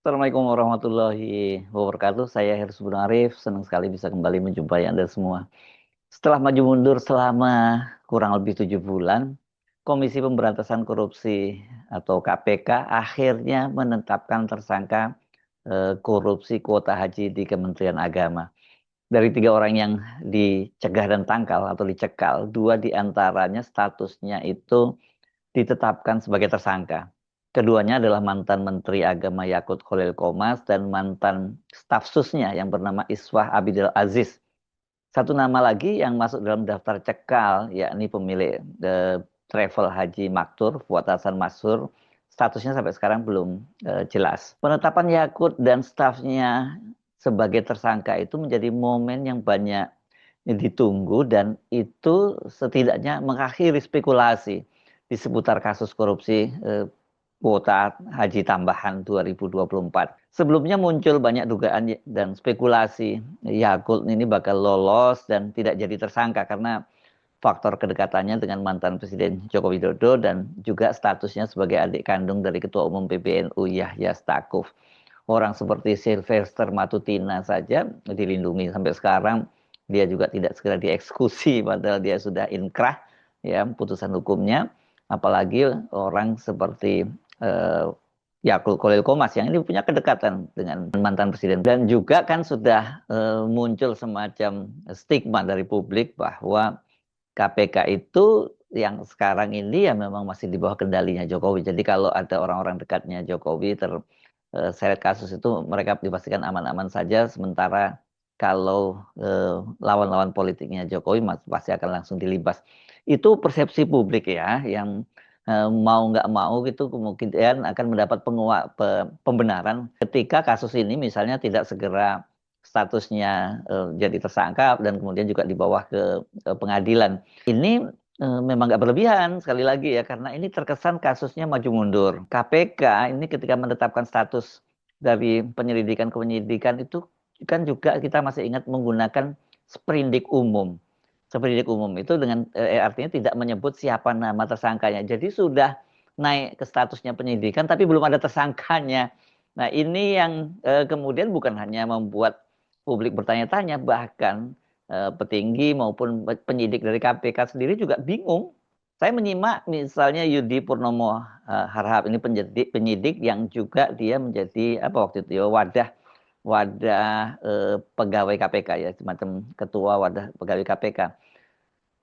Assalamualaikum warahmatullahi wabarakatuh. Saya Heru Bun Arif, senang sekali bisa kembali menjumpai Anda semua. Setelah maju mundur selama kurang lebih 7 bulan, Komisi Pemberantasan Korupsi atau KPK akhirnya menetapkan tersangka korupsi kuota haji di Kementerian Agama. Dari 3 orang yang dicegah dan tangkal atau dicekal, 2 diantaranya statusnya itu ditetapkan sebagai tersangka. Keduanya adalah mantan Menteri Agama Yakut Khalil Qomas dan mantan staf susnya yang bernama Iswah Abidil Aziz. Satu nama lagi yang masuk dalam daftar cekal, yakni pemilik travel haji Maktur, Fuad Hasan Mansur. Statusnya sampai sekarang belum jelas. Penetapan Yakut dan stafnya sebagai tersangka itu menjadi momen yang banyak ditunggu dan itu setidaknya mengakhiri spekulasi di seputar kasus korupsi kuota haji tambahan 2024. Sebelumnya muncul banyak dugaan dan spekulasi Yakult ini bakal lolos dan tidak jadi tersangka karena faktor kedekatannya dengan mantan Presiden Joko Widodo dan juga statusnya sebagai adik kandung dari Ketua Umum PBNU Yahya Stakuf. Orang seperti Sylvester Matutina saja dilindungi sampai sekarang, dia juga tidak segera dieksekusi padahal dia sudah inkrah ya putusan hukumnya, apalagi orang seperti eh, Yakul Kolil Komas yang ini punya kedekatan dengan mantan presiden dan juga kan sudah muncul semacam stigma dari publik bahwa KPK itu yang sekarang ini ya memang masih di bawah kendalinya Jokowi. Jadi kalau ada orang-orang dekatnya Jokowi terseret kasus itu mereka dipastikan aman-aman saja. Sementara kalau lawan-lawan politiknya Jokowi pasti akan langsung dilibas. Itu persepsi publik ya, yang mau nggak mau gitu kemungkinan akan mendapat pembenaran ketika kasus ini misalnya tidak segera statusnya jadi tersangka dan kemudian juga dibawa ke pengadilan. Ini memang nggak berlebihan sekali lagi ya karena ini terkesan kasusnya maju mundur. KPK ini ketika menetapkan status dari penyelidikan ke penyidikan itu kan juga kita masih ingat menggunakan sprindik umum. Sprindik umum itu dengan artinya tidak menyebut siapa nama tersangkanya. Jadi sudah naik ke statusnya penyidikan tapi belum ada tersangkanya. Nah, ini yang kemudian bukan hanya membuat publik bertanya-tanya, bahkan petinggi maupun penyidik dari KPK sendiri juga bingung. Saya menyimak misalnya Yudi Purnomo Harhab ini penyidik yang juga dia menjadi apa waktu itu ya wadah wadah pegawai KPK ya semacam ketua wadah pegawai KPK.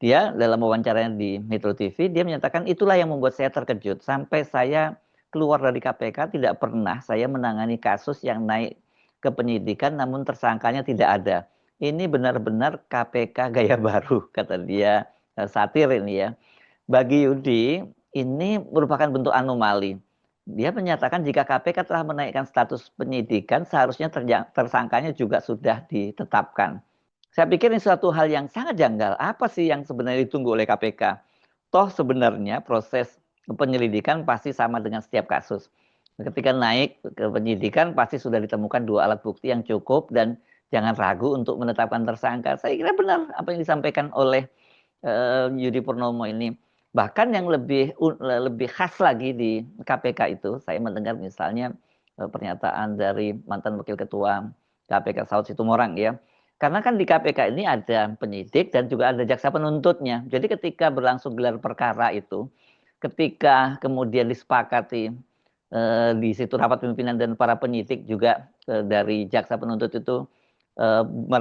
Dia dalam wawancaranya di Metro TV dia menyatakan itulah yang membuat saya terkejut sampai saya keluar dari KPK tidak pernah saya menangani kasus yang naik ke penyidikan namun tersangkanya tidak ada. Ini benar-benar KPK gaya baru kata dia, satir ini ya. Bagi Yudi, ini merupakan bentuk anomali. Dia menyatakan jika KPK telah menaikkan status penyidikan, seharusnya tersangkanya juga sudah ditetapkan. Saya pikir ini suatu hal yang sangat janggal. Apa sih yang sebenarnya ditunggu oleh KPK? Toh sebenarnya proses penyelidikan pasti sama dengan setiap kasus. Ketika naik ke penyidikan pasti sudah ditemukan 2 alat bukti yang cukup dan jangan ragu untuk menetapkan tersangka. Saya kira benar apa yang disampaikan oleh Yudi Purnomo ini. Bahkan yang lebih khas lagi di KPK itu, saya mendengar misalnya pernyataan dari mantan Wakil Ketua KPK Saud Situmorang ya. Karena kan di KPK ini ada penyidik dan juga ada jaksa penuntutnya. Jadi ketika berlangsung gelar perkara itu, ketika kemudian disepakati di situ rapat pimpinan dan para penyidik juga dari jaksa penuntut itu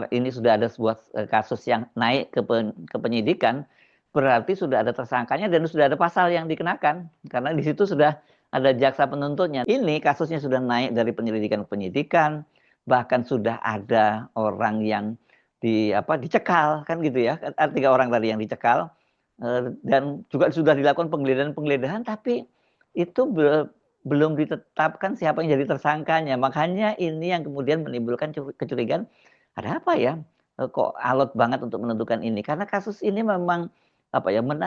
ini sudah ada sebuah kasus yang naik ke penyidikan, berarti sudah ada tersangkanya dan sudah ada pasal yang dikenakan karena di situ sudah ada jaksa penuntutnya. Ini kasusnya sudah naik dari penyelidikan ke penyidikan, bahkan sudah ada orang yang dicekal kan gitu ya, ada 3 orang tadi yang dicekal dan juga sudah dilakukan penggeledahan tapi itu belum ditetapkan siapa yang jadi tersangkanya. Makanya ini yang kemudian menimbulkan kecurigaan, ada apa ya? Kok alot banget untuk menentukan ini? Karena kasus ini memang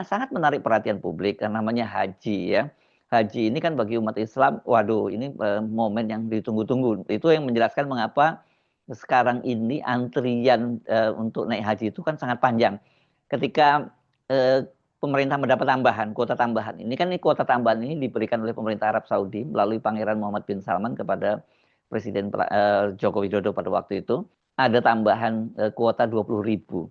sangat menarik perhatian publik karena namanya haji ya. Haji ini kan bagi umat Islam, waduh ini momen yang ditunggu-tunggu. Itu yang menjelaskan mengapa sekarang ini antrian untuk naik haji itu kan sangat panjang. Ketika pemerintah mendapat tambahan, kuota tambahan. Ini kan kuota tambahan ini diberikan oleh pemerintah Arab Saudi melalui Pangeran Muhammad bin Salman kepada Presiden Joko Widodo pada waktu itu, ada tambahan kuota 20.000.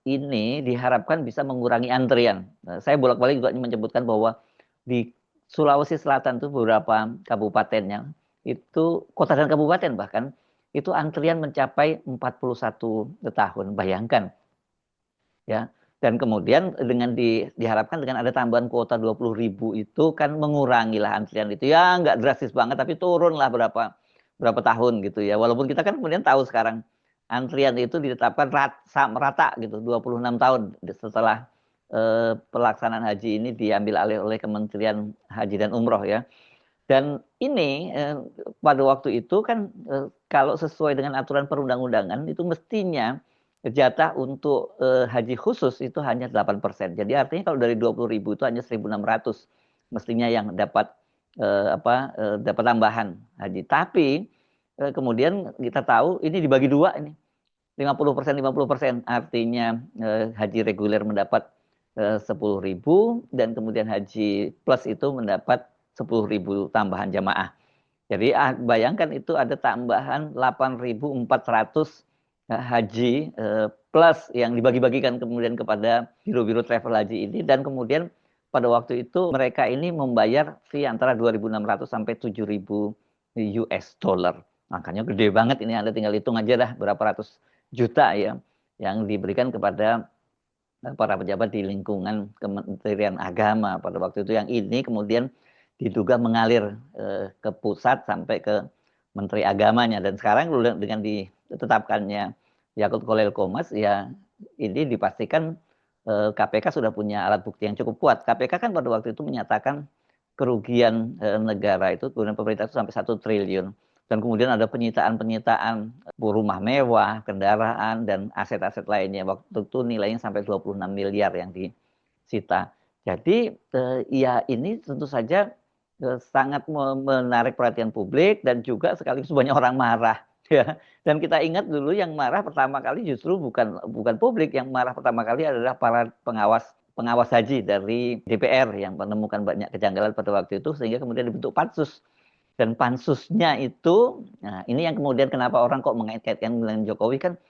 Ini diharapkan bisa mengurangi antrian. Saya bolak-balik juga menyebutkan bahwa di Sulawesi Selatan itu beberapa kabupatennya, itu kota dan kabupaten bahkan, itu antrian mencapai 41 tahun. Bayangkan ya. Dan kemudian diharapkan dengan ada tambahan kuota 20.000 itu kan mengurangilah antrian itu. Ya nggak drastis banget tapi turunlah berapa tahun gitu ya. Walaupun kita kan kemudian tahu sekarang antrian itu ditetapkan rata gitu 26 tahun setelah pelaksanaan haji ini diambil alih oleh Kementerian Haji dan Umroh ya. Dan ini pada waktu itu kan kalau sesuai dengan aturan perundang-undangan itu mestinya jatah untuk haji khusus itu hanya 8%. Jadi artinya kalau dari 20.000 itu hanya 1.600 mestinya yang dapat dapat tambahan haji. Tapi kemudian kita tahu ini dibagi dua ini. 50%, 50%. Artinya haji reguler mendapat 10.000 dan kemudian haji plus itu mendapat 10.000 tambahan jamaah. Jadi bayangkan itu ada tambahan 8.400 haji plus yang dibagi-bagikan kemudian kepada biro-biro travel haji ini, dan kemudian pada waktu itu mereka ini membayar fee antara 2.600 sampai 7.000 US dollar. Makanya gede banget ini, Anda tinggal hitung aja dah berapa ratus juta ya yang diberikan kepada para pejabat di lingkungan Kementerian Agama pada waktu itu, yang ini kemudian diduga mengalir ke pusat sampai ke Menteri Agamanya. Dan sekarang dengan ditetapkannya Yakut Khalil Qomas ya, ini dipastikan KPK sudah punya alat bukti yang cukup kuat. KPK kan pada waktu itu menyatakan kerugian negara itu, kemudian pemerintah itu sampai 1 triliun. Dan kemudian ada penyitaan rumah mewah, kendaraan, dan aset-aset lainnya. Waktu itu nilainya sampai 26 miliar yang disita. Jadi ya ini tentu saja sangat menarik perhatian publik dan juga sekaligus banyak orang marah. Ya. Dan kita ingat dulu yang marah pertama kali justru bukan publik, yang marah pertama kali adalah para pengawas haji dari DPR yang menemukan banyak kejanggalan pada waktu itu sehingga kemudian dibentuk pansus. Dan pansusnya itu, nah ini yang kemudian kenapa orang kok mengait-kaitkan dengan Jokowi kan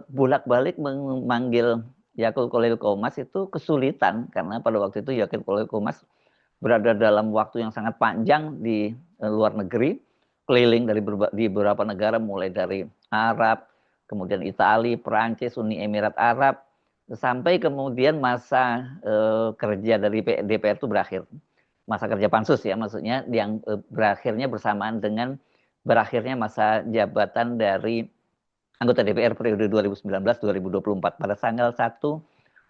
bolak-balik memanggil Yakut Khalil Qomas itu kesulitan karena pada waktu itu Yakut Khalil Qomas berada dalam waktu yang sangat panjang di luar negeri, keliling di beberapa negara mulai dari Arab, kemudian Italia, Perancis, Uni Emirat Arab, sampai kemudian masa kerja dari DPR itu berakhir. Masa kerja pansus ya, maksudnya yang berakhirnya bersamaan dengan berakhirnya masa jabatan dari anggota DPR periode 2019-2024 pada tanggal 1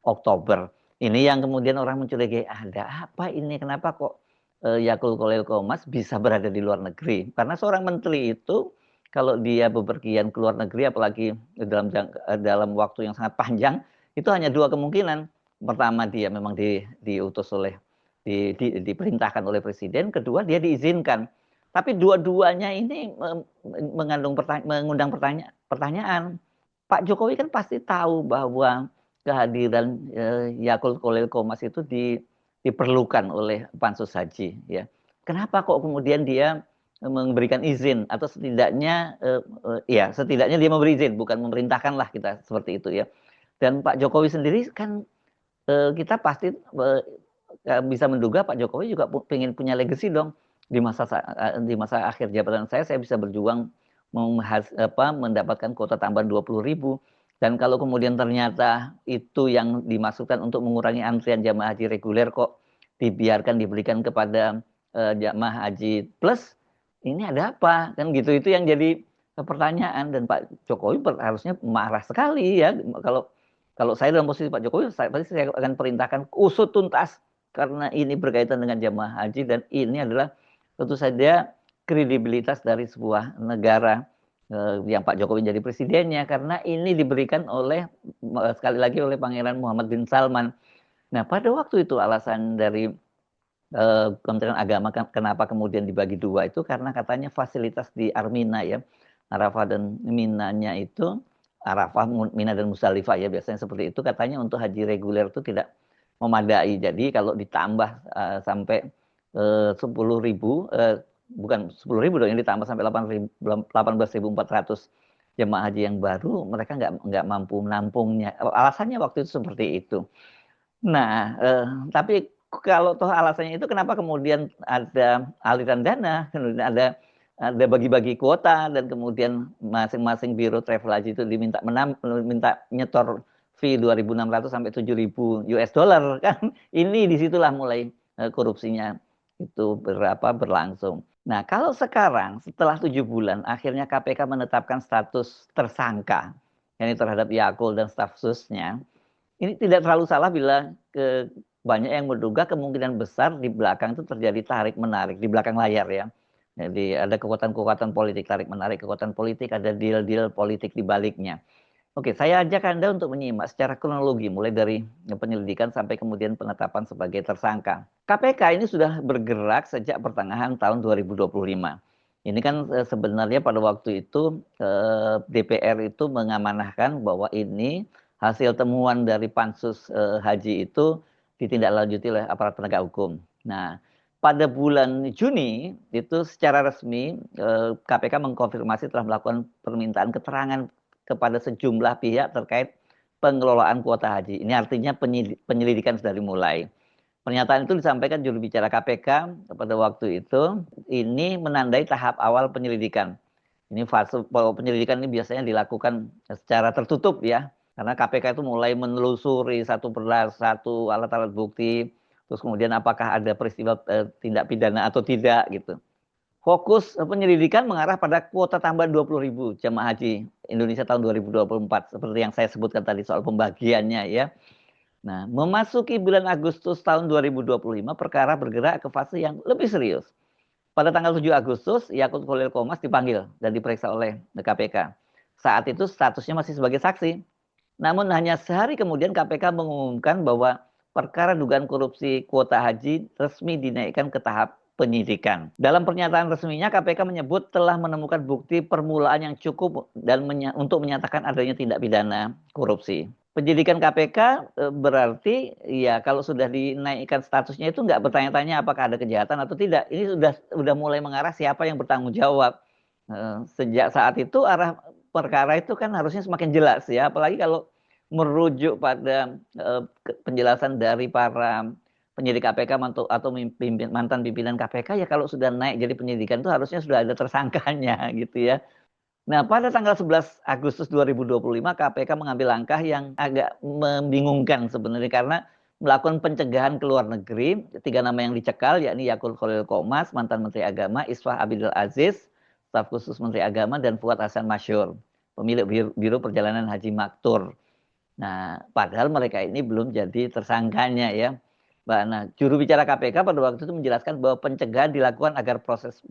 Oktober. Ini yang kemudian orang mencurigai, ada apa ini, kenapa kok Yakut Khalil Qomas bisa berada di luar negeri? Karena seorang menteri itu kalau dia bepergian ke luar negeri, apalagi dalam waktu yang sangat panjang, itu hanya dua kemungkinan. Pertama, dia memang diutus oleh diperintahkan oleh presiden, kedua dia diizinkan. Tapi dua-duanya ini mengundang pertanyaan. Pak Jokowi kan pasti tahu bahwa kehadiran Yakut Khalil Qomas itu diperlukan oleh pansus haji ya. Kenapa kok kemudian dia memberikan izin, atau setidaknya setidaknya dia memberi izin, bukan memerintahkan lah kita seperti itu ya. Dan Pak Jokowi sendiri kan kita pasti bisa menduga Pak Jokowi juga ingin punya legacy dong. Di masa akhir jabatan saya bisa berjuang mendapatkan kuota tambahan 20.000. Dan kalau kemudian ternyata itu yang dimaksudkan untuk mengurangi antrian jamaah haji reguler kok dibiarkan diberikan kepada jamaah haji plus, ini ada apa? Kan gitu, itu yang jadi pertanyaan. Dan Pak Jokowi harusnya marah sekali ya. Kalau saya dalam posisi Pak Jokowi, pasti saya akan perintahkan usut tuntas, karena ini berkaitan dengan jamaah haji dan ini adalah tentu saja kredibilitas dari sebuah negara yang Pak Jokowi jadi presidennya, karena ini diberikan oleh sekali lagi oleh Pangeran Muhammad bin Salman. Nah pada waktu itu alasan dari Kementerian Agama kenapa kemudian dibagi dua itu karena katanya fasilitas di Armina ya, Arafah dan Minanya itu, Arafah, Mina dan Musdalifah ya biasanya seperti itu, katanya untuk haji reguler itu tidak memadai. Jadi kalau ditambah sampai 10.000 bukan 10.000 dong, yang ditambah sampai 18.400 jemaah haji yang baru, mereka nggak mampu menampungnya. Alasannya waktu itu seperti itu. Nah, tapi kalau toh alasannya itu, kenapa kemudian ada aliran dana, kemudian ada bagi-bagi kuota, dan kemudian masing-masing biro travel haji itu minta nyetor fee 2.600 sampai 7.000 US dollar kan? Ini disitulah mulai korupsinya itu berlangsung. Nah, kalau sekarang setelah 7 bulan, akhirnya KPK menetapkan status tersangka, yakni terhadap Yakult dan staf susnya. Ini tidak terlalu salah bila banyak yang menduga kemungkinan besar di belakang itu terjadi tarik-menarik di belakang layar ya. Jadi ada kekuatan-kekuatan politik, tarik-menarik kekuatan politik, ada deal-deal politik di baliknya. Oke, saya ajak Anda untuk menyimak secara kronologi mulai dari penyelidikan sampai kemudian penetapan sebagai tersangka. KPK ini sudah bergerak sejak pertengahan tahun 2025. Ini kan sebenarnya pada waktu itu DPR itu mengamanahkan bahwa ini hasil temuan dari pansus haji itu ditindaklanjuti oleh aparat penegak hukum. Nah, pada bulan Juni itu secara resmi KPK mengkonfirmasi telah melakukan permintaan keterangan kepada sejumlah pihak terkait pengelolaan kuota haji. Ini artinya penyelidikan sudah dimulai. Pernyataan itu disampaikan juru bicara KPK pada waktu itu. Ini menandai tahap awal penyelidikan. Ini fase penyelidikan ini biasanya dilakukan secara tertutup ya, karena KPK itu mulai menelusuri satu persatu alat-alat bukti, terus kemudian apakah ada peristiwa tindak pidana atau tidak gitu. Fokus penyelidikan mengarah pada kuota tambahan 20.000 jemaah haji Indonesia tahun 2024, seperti yang saya sebutkan tadi soal pembagiannya ya. Nah, memasuki bulan Agustus tahun 2025, perkara bergerak ke fase yang lebih serius. Pada tanggal 7 Agustus, Yakult Khalil Qomas dipanggil dan diperiksa oleh KPK. Saat itu statusnya masih sebagai saksi. Namun hanya sehari kemudian KPK mengumumkan bahwa perkara dugaan korupsi kuota haji resmi dinaikkan ke tahap penyidikan. Dalam pernyataan resminya, KPK menyebut telah menemukan bukti permulaan yang cukup dan untuk menyatakan adanya tindak pidana korupsi. Penyidikan KPK berarti ya kalau sudah dinaikkan statusnya itu nggak bertanya-tanya apakah ada kejahatan atau tidak. Ini sudah mulai mengarah siapa yang bertanggung jawab. Sejak saat itu arah perkara itu kan harusnya semakin jelas ya, apalagi kalau merujuk pada penjelasan dari para penyidik KPK atau mantan pimpinan KPK, ya kalau sudah naik jadi penyidikan itu harusnya sudah ada tersangkanya gitu ya. Nah, pada tanggal 11 Agustus 2025 KPK mengambil langkah yang agak membingungkan sebenarnya, karena melakukan pencegahan ke luar negeri. 3 nama yang dicekal yakni Yakult Khalil Qomas, mantan Menteri Agama, Iswah Abidul Aziz, staf khusus Menteri Agama, dan Fuad Hasan Masyur, pemilik Biro Perjalanan Haji Maktur. Nah, padahal mereka ini belum jadi tersangkanya ya. Nah, juru bicara KPK pada waktu itu menjelaskan bahwa pencegahan dilakukan agar proses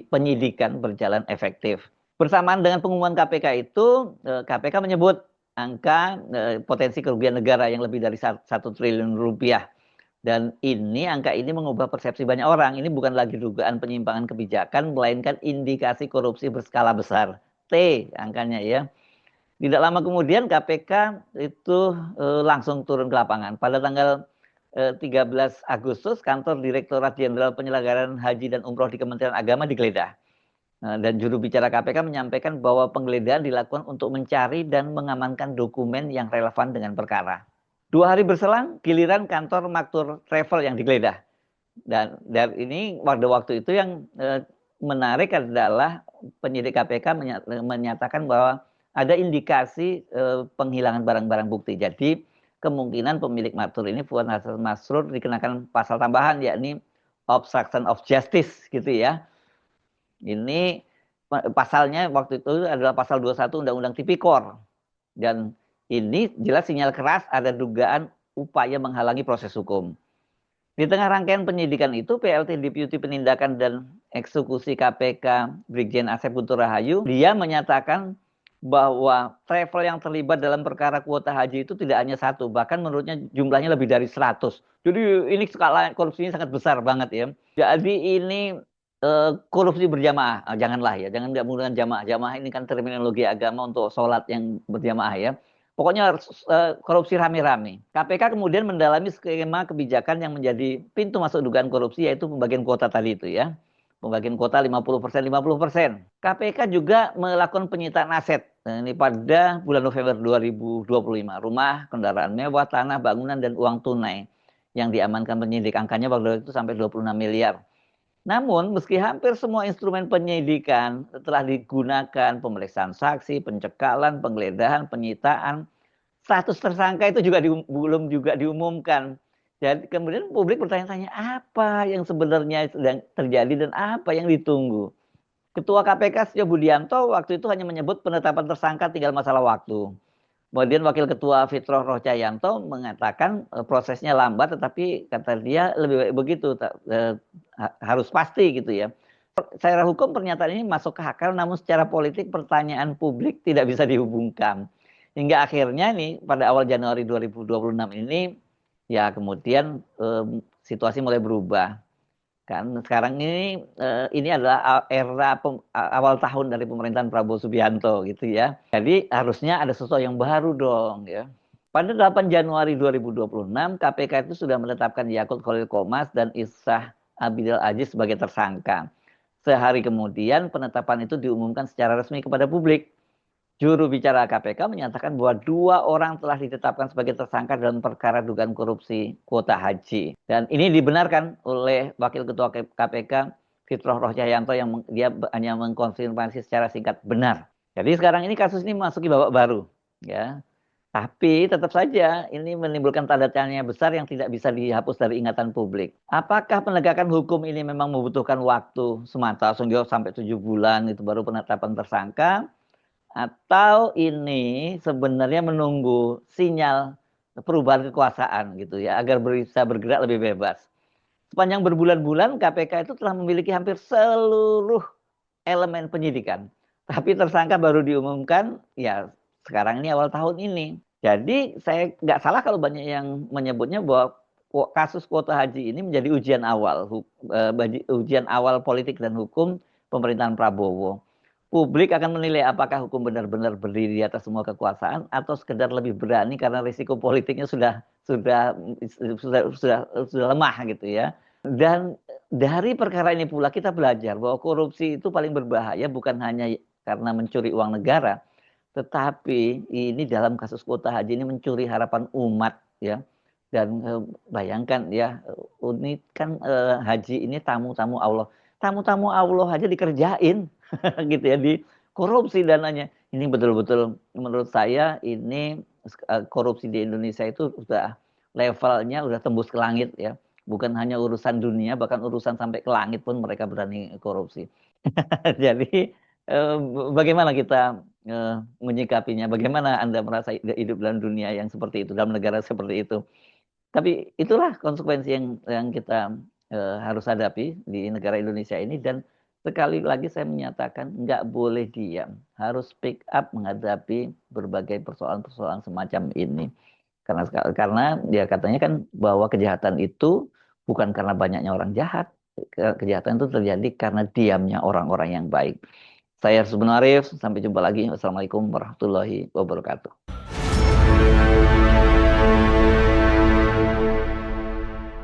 penyidikan berjalan efektif. Bersamaan dengan pengumuman KPK itu, KPK menyebut angka potensi kerugian negara yang lebih dari 1 triliun rupiah. Dan angka ini mengubah persepsi banyak orang. Ini bukan lagi dugaan penyimpangan kebijakan, melainkan indikasi korupsi berskala besar. T angkanya ya. Tidak lama kemudian KPK itu langsung turun ke lapangan. Pada tanggal 13 Agustus, kantor Direktorat Jenderal Penyelenggaraan Haji dan Umroh di Kementerian Agama digeledah. Dan juru bicara KPK menyampaikan bahwa penggeledahan dilakukan untuk mencari dan mengamankan dokumen yang relevan dengan perkara. 2 hari berselang, giliran kantor Maktur Travel yang digeledah. Dan ini pada waktu itu yang menarik adalah penyidik KPK menyatakan bahwa ada indikasi penghilangan barang-barang bukti. Jadi kemungkinan pemilik Maktur ini, Fuad Hasan Masyur, dikenakan pasal tambahan yakni obstruction of justice gitu ya. Ini pasalnya waktu itu adalah pasal 21 Undang-Undang Tipikor. Dan ini jelas sinyal keras ada dugaan upaya menghalangi proses hukum. Di tengah rangkaian penyidikan itu, PLT Deputi Penindakan dan Eksekusi KPK Brigjen Asep Guntur Rahayu, dia menyatakan bahwa travel yang terlibat dalam perkara kuota haji itu tidak hanya satu, bahkan menurutnya jumlahnya lebih dari 100. Jadi ini skala korupsinya sangat besar banget ya. Jadi ini korupsi berjamaah, janganlah ya, jangan nggak menggunakan jamaah. Jamaah ini kan terminologi agama untuk sholat yang berjamaah ya. Pokoknya korupsi rame-rame. KPK kemudian mendalami skema kebijakan yang menjadi pintu masuk dugaan korupsi, yaitu pembagian kuota tadi itu ya. pembagian kuota 50%, 50%. KPK juga melakukan penyitaan aset. Nah, ini pada bulan November 2025. Rumah, kendaraan mewah, tanah, bangunan, dan uang tunai yang diamankan penyidik. Angkanya waktu itu sampai 26 miliar. Namun, meski hampir semua instrumen penyidikan telah digunakan, pemeriksaan saksi, pencekalan, penggeledahan, penyitaan, status tersangka itu juga belum juga diumumkan. Jadi kemudian publik bertanya-tanya apa yang sebenarnya sedang terjadi dan apa yang ditunggu. Ketua KPK Setio Budianto waktu itu hanya menyebut penetapan tersangka tinggal masalah waktu. Kemudian Wakil Ketua Fitroh Rohcayanto mengatakan prosesnya lambat, tetapi kata dia lebih baik begitu, harus pasti gitu ya. Secara hukum pernyataan ini masuk ke akal, namun secara politik pertanyaan publik tidak bisa dihubungkan. Hingga akhirnya nih pada awal Januari 2026 ini ya kemudian situasi mulai berubah. Kan sekarang ini adalah era awal tahun dari pemerintahan Prabowo Subianto gitu ya. Jadi harusnya ada sesuatu yang baru dong ya. Pada 8 Januari 2026 KPK itu sudah menetapkan Yakut Khalil Qomas dan Isah Abidil Aziz sebagai tersangka. Sehari kemudian penetapan itu diumumkan secara resmi kepada publik. Juru bicara KPK menyatakan bahwa 2 orang telah ditetapkan sebagai tersangka dalam perkara dugaan korupsi kuota haji. Dan ini dibenarkan oleh Wakil Ketua KPK Fitroh Rohcayanto yang dia hanya mengkonfirmasi secara singkat benar. Jadi sekarang ini kasus ini memasuki babak baru, ya. Tapi tetap saja ini menimbulkan tanda tanya besar yang tidak bisa dihapus dari ingatan publik. Apakah penegakan hukum ini memang membutuhkan waktu semata sehingga sampai 7 bulan itu baru penetapan tersangka? Atau ini sebenarnya menunggu sinyal perubahan kekuasaan gitu ya agar bisa bergerak lebih bebas. Sepanjang berbulan-bulan KPK itu telah memiliki hampir seluruh elemen penyidikan. Tapi tersangka baru diumumkan ya sekarang ini awal tahun ini. Jadi saya nggak salah kalau banyak yang menyebutnya bahwa kasus kuota haji ini menjadi ujian awal politik dan hukum pemerintahan Prabowo. Publik akan menilai apakah hukum benar-benar berdiri di atas semua kekuasaan atau sekedar lebih berani karena risiko politiknya sudah lemah gitu ya. Dan dari perkara ini pula kita belajar bahwa korupsi itu paling berbahaya bukan hanya karena mencuri uang negara, tetapi ini dalam kasus kuota haji ini mencuri harapan umat ya. Dan bayangkan ya, ini kan haji ini tamu-tamu Allah. Tamu-tamu Allah aja dikerjain gitu ya, di korupsi dananya. Ini betul-betul menurut saya ini korupsi di Indonesia itu sudah levelnya udah tembus ke langit ya. Bukan hanya urusan dunia, bahkan urusan sampai ke langit pun mereka berani korupsi. Jadi bagaimana kita menyikapinya? Bagaimana Anda merasa hidup dalam dunia yang seperti itu, dalam negara seperti itu? Tapi itulah konsekuensi yang kita harus hadapi di negara Indonesia ini. Dan sekali lagi saya menyatakan nggak boleh diam, harus speak up menghadapi berbagai persoalan-persoalan semacam ini. Karena dia katanya kan bahwa kejahatan itu bukan karena banyaknya orang jahat, kejahatan itu terjadi karena diamnya orang-orang yang baik. Saya Rusbun Arif, sampai jumpa lagi. Wassalamualaikum warahmatullahi wabarakatuh.